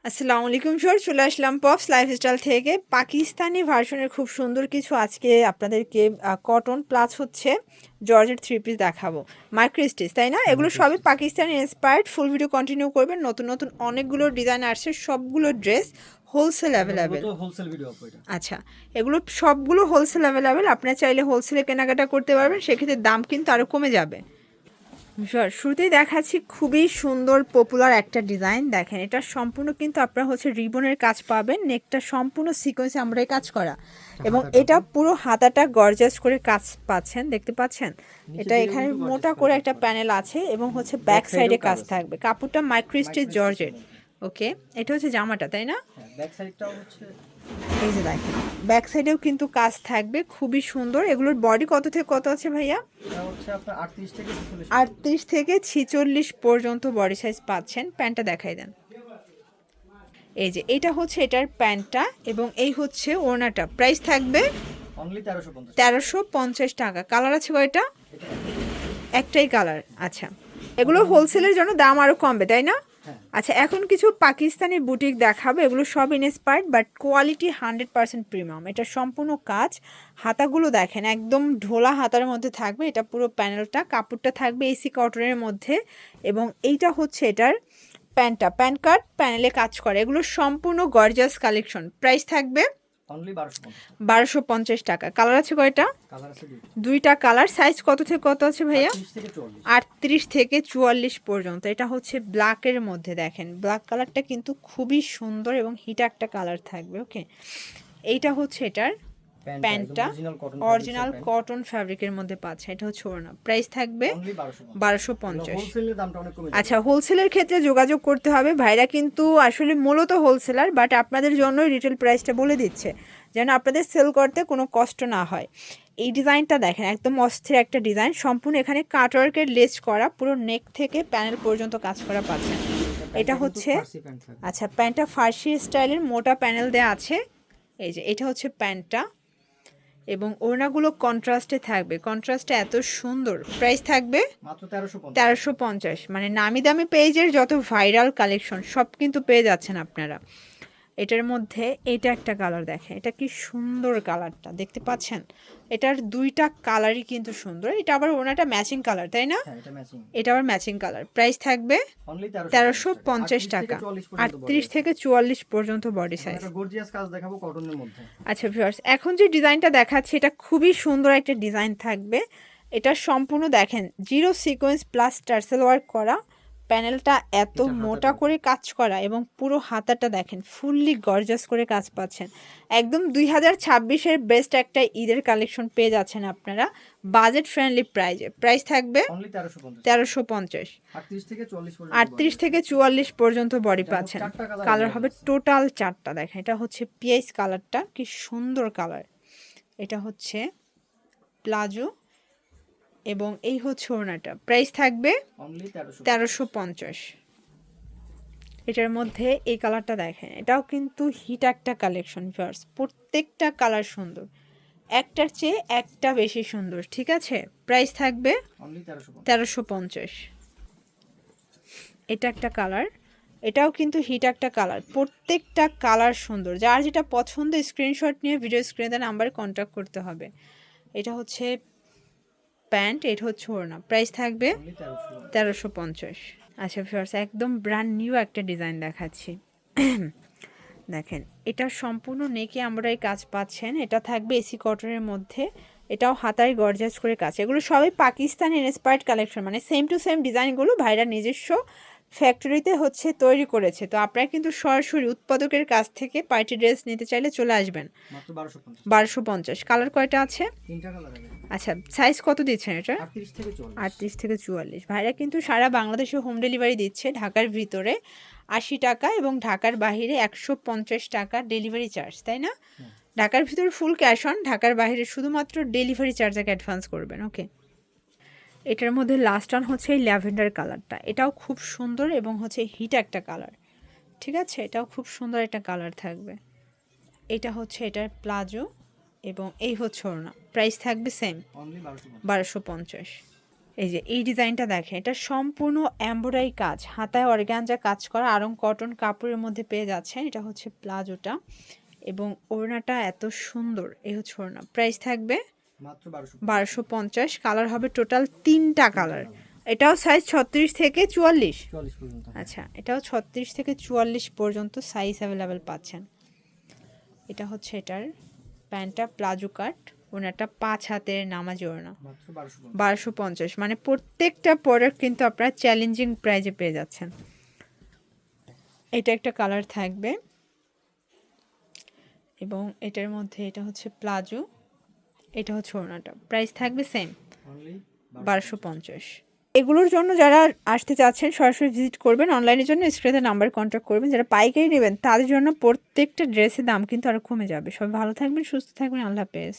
আসসালামু আলাইকুম স্যার, চলে আসলাম পপস লাইফস্টাইল থেকে। পাকিস্তানি ভার্সনের খুব সুন্দর কিছু আজকে আপনাদেরকে কটন প্লাস হচ্ছে জর্জেট থ্রি পিস দেখাবো। মাইক্রো স্টিচ, তাই না? এগুলো সবই Pakistani inspired. Full video continue করবেন। নতুন নতুন অনেকগুলো ডিজাইন আসছে, সবগুলো ড্রেস হোলসেল অ্যাভেলেবেল। আচ্ছা, এগুলো সবগুলো হোলসেল অ্যাভেলেবেল। আপনারা চাইলে হোলসেলে কেনাকাটা করতে পারবেন, সেক্ষেত্রে দাম কিন্তু আরও কমে যাবে। শুরুতেই দেখাচ্ছি খুবই সুন্দর পপুলার একটা ডিজাইন। দেখেন, এটা সম্পূর্ণ কিন্তু আপনারা হচ্ছে রিবনের কাজ পাবেন। নেকটা সম্পূর্ণ সিকোয়েন্সে আমরা এই কাজ করা, এবং এটা পুরো হাতাটা গর্জাস করে কাজ পাচ্ছেন, দেখতে পাচ্ছেন। এটা এখানে মোটা করে একটা প্যানেল আছে এবং হচ্ছে ব্যাক সাইডে কাজ থাকবে। কাপড়টা মাইক্রো স্টিচ জর্জেট। ওকে, এটা হচ্ছে জামাটা, তাই না? ব্যাক সাইডটাও হচ্ছে, এই যে দেখেন, ব্যাক সাইডেও কিন্তু কাজ থাকবে, খুবই সুন্দর। এগুলোর বডি কত থেকে কত আছে ভাইয়া? এটা হচ্ছে আপনার 38 থেকে 46 পর্যন্ত বডি সাইজ পাচ্ছেন। প্যান্টটা দেখাই দেন। এই যে এটা হচ্ছে এটার প্যান্টটা, এবং এই হচ্ছে ওড়নাটা। প্রাইস থাকবে অনলি 1350 টাকা। কালার আছে কয়টা? একটাই কালার। আচ্ছা, এগুলো হোলসেলের জন্য দাম আরও কমবে, তাই না? আচ্ছা, এখন কিছু পাকিস্তানি বুটিক দেখাবো। এগুলো সব ইনস্পায়ার্ড, বাট কোয়ালিটি 100% প্রিমিয়াম। এটা সম্পূর্ণ কাজ। হাতাগুলো দেখেন, একদম ঢোলা হাতার মধ্যে থাকবে। এটা পুরো প্যানেলটা, কাপড়টা থাকবে এসি কটনের মধ্যে, এবং এইটা হচ্ছে এটার প্যান্টটা। প্যান্ট কাট প্যানেলে কাজ করে। এগুলো সম্পূর্ণ গর্জিয়াস কালেকশন। প্রাইস থাকবে অনলি 1250 টাকা। কালার আছে কয়টা? কালার আছে দুইটা কালার। সাইজ কত থেকে কত আছে ভাইয়া? 38 38 থেকে থেকে 44 44 পর্যন্ত। এটা হচ্ছে ব্ল্যাকের মধ্যে। দেখেন, ব্ল্যাক কালারটা কিন্তু খুবই সুন্দর এবং হিট একটা কালার থাকবে। ওকে, এইটা হচ্ছে এটার প্যান্টটা, অরিজিনাল কটন ফ্যাব্রিকের মধ্যে পাচ্ছে। এটা হচ্ছে ওড়না। প্রাইস থাকবে অনলি 1250। হোলসেলের দামটা অনেক কমে আচ্ছা, হোলসেলের ক্ষেত্রে যোগাযোগ করতে হবে। ভাইরা কিন্তু আসলে মূলত হোলসেলার, বাট আপনাদের জন্যই রিটেল প্রাইসটা বলে দিচ্ছে, যেন আপনাদের সেল করতে কোনো কষ্ট না হয়। এই ডিজাইনটা দেখেন, একদম অস্থির একটা ডিজাইন। সম্পূর্ণ এখানে কাটওয়ার্কের লেস করা, পুরো নেক থেকে প্যানেল পর্যন্ত কাজ করা পাচ্ছেন। এটা হচ্ছে, আচ্ছা, প্যান্টটা ফার্সি স্টাইলের মোটা প্যানেল দেওয়া আছে। এই যে এটা হচ্ছে প্যান্টটা, এবং ওড়নাগুলো কন্ট্রাস্টে থাকবে। কন্ট্রাস্টে এত সুন্দর। প্রাইস থাকবে মাত্র 1350 1350। মানে নামি দামি পেজের যত ভাইরাল কালেকশন সব কিন্তু পেয়ে যাচ্ছেন আপনারা। এটার মধ্যে এটা একটা কালার দেখেন, এটা কি সুন্দর কালারটা, দেখতে পাচ্ছেন? এটার দুইটা কালারই কিন্তু সুন্দর। এটা আবার ওনাটা ম্যাচিং কালার, তাই না? হ্যাঁ, এটা ম্যাচিং। এটা আবার ম্যাচিং কালার। প্রাইস থাকবে অনলি 1350 টাকা। 38 থেকে 44 পর্যন্ত বডি সাইজ। এটা গর্জিয়াস কাজ দেখাবো কটনের মধ্যে। আচ্ছা ভিউয়ার্স, এখন যে ডিজাইনটা দেখাচ্ছি এটা খুবই সুন্দর একটা ডিজাইন থাকবে। এটা সম্পূর্ণ দেখেন zero sequence plus tassel work করা। প্যানেলটা এত মোটা করে কাজ করা, এবং পুরো হাতাটা দেখেন ফুললি গর্জাস করে কাজ পাচ্ছেন। একদম 2026-এর বেস্ট একটা ঈদের কালেকশন পেয়ে যাচ্ছেন আপনারা বাজেট ফ্রেন্ডলি প্রাইজে। প্রাইস থাকবে অনলি 1350। 38 থেকে থেকে 44 44 পর্যন্ত বডি পাচ্ছেন। কালার হবে টোটাল 4টা। দেখেন, এটা হচ্ছে পিএস কালারটা, কি সুন্দর কালার। এটা হচ্ছে প্লাজো, এবং এই হচ্ছে ওড়নাটা। প্রাইস থাকবে অনলি 1350। এটার মধ্যে এই কালারটা দেখেন, এটাও কিন্তু হিট একটা কালেকশন ভিউয়ার্স। প্রত্যেকটা কালার সুন্দর, একটার চেয়ে একটা বেশি সুন্দর। ঠিক আছে, প্রাইস থাকবে অনলি 1350। এটা একটা কালার, এটাও কিন্তু হিট একটা কালার। প্রত্যেকটা কালার সুন্দর। যার যেটা পছন্দ স্ক্রিনশট নিয়ে ভিডিও স্ক্রিনে নাম্বারে কন্ট্যাক্ট করতে হবে। এটা হচ্ছে প্যান্ট, এটা হচ্ছে ওড়না। প্রাইস থাকবে 1350। আচ্ছা ভিউয়ার্স, একদম ব্র্যান্ড নিউ একটা ডিজাইন দেখাচ্ছি। দেখেন, এটা সম্পূর্ণ নেকে আমরা এই কাজ পাচ্ছেন। এটা থাকবে এসি কটনের মধ্যে। এটাও হাতায় গর্জাস করে কাজ। এগুলো সবই পাকিস্তানি ইন্সপায়ার্ড কালেকশন, মানে সেম টু সেম ডিজাইনগুলো ভাইরা নিজস্ব ফ্যাক্টরিতে হচ্ছে তৈরি করেছে। তো আপনারা কিন্তু সরাসরি উৎপাদকের কাছ থেকে পার্টি ড্রেস নিতে চাইলে চলে আসবেন। মাত্র 1250। কালার কয়টা আছে? 3টা কালার আছে। আচ্ছা, সাইজ কত দিচ্ছেন এটা? 38 থেকে 44 38 থেকে 44। ভাইরা কিন্তু সারা বাংলাদেশে হোম ডেলিভারি দিচ্ছে। ঢাকার ভিতরে 80 টাকা এবং ঢাকার বাইরে 150 টাকা ডেলিভারি চার্জ, তাই না? ঢাকার ভিতরে ফুল ক্যাশ অন, ঢাকার বাইরে শুধুমাত্র ডেলিভারি চার্জ আগে অ্যাডভান্স করবেন। ওকে, এটার মধ্যে লাস্ট অন হচ্ছে এই ল্যাভেন্ডার কালারটা। এটাও খুব সুন্দর এবং হচ্ছে হিট একটা কালার। ঠিক আছে, এটাও খুব সুন্দর একটা কালার থাকবে। এটা হচ্ছে এটার প্লাজো, এবং এই হচ্ছে ওড়না। প্রাইস থাকবে সেম অনলি 1250। এই যে এই ডিজাইনটা দেখেন, এটা সম্পূর্ণ এমব্রয়ডারি কাজ, হাতায় অর্গানজা কাজ করা আরং কটন কাপড়ের মধ্যে পেয়ে যাচ্ছেন। এটা হচ্ছে প্লাজোটা এবং ওড়নাটা এত সুন্দর। এই হচ্ছে ওড়না, প্রাইস থাকবে মাত্র 1250। কালার হবে টোটাল 3টা কালার। এটাও সাইজ 36 থেকে 44। 44 পর্যন্ত। আচ্ছা, এটাও 36 থেকে 44 পর্যন্ত সাইজ অ্যাভেলেবেল পাচ্ছেন। এটা হচ্ছে এটার প্যান্টটা প্লাজো কাট, ওনাটা 5 হাতের নামাজি ওড়না, মাত্র 1250। মানে প্রত্যেকটা প্রোডাক্ট কিন্তু আপনারা চ্যালেঞ্জিং প্রাইজে পেয়ে যাচ্ছেন। এটা একটা কালার থাকবে এবং এটার মধ্যে এটা হচ্ছে প্লাজো, এটা হচ্ছে ওড়নাটা, প্রাইস থাকবে সেম অনলি 1250। এগুলোর জন্য যারা আসতে চাচ্ছেন সরাসরি ভিজিট করবেন, অনলাইনের জন্য স্ক্রিনে নাম্বার কন্ট্যাক্ট করবেন। যারা পাইকারি নেবেন তাদের জন্য প্রত্যেকটা ড্রেসের দাম কিন্তু আরও কমে যাবে। সবাই ভালো থাকবেন, সুস্থ থাকবেন, আল্লাহ হাফেজ।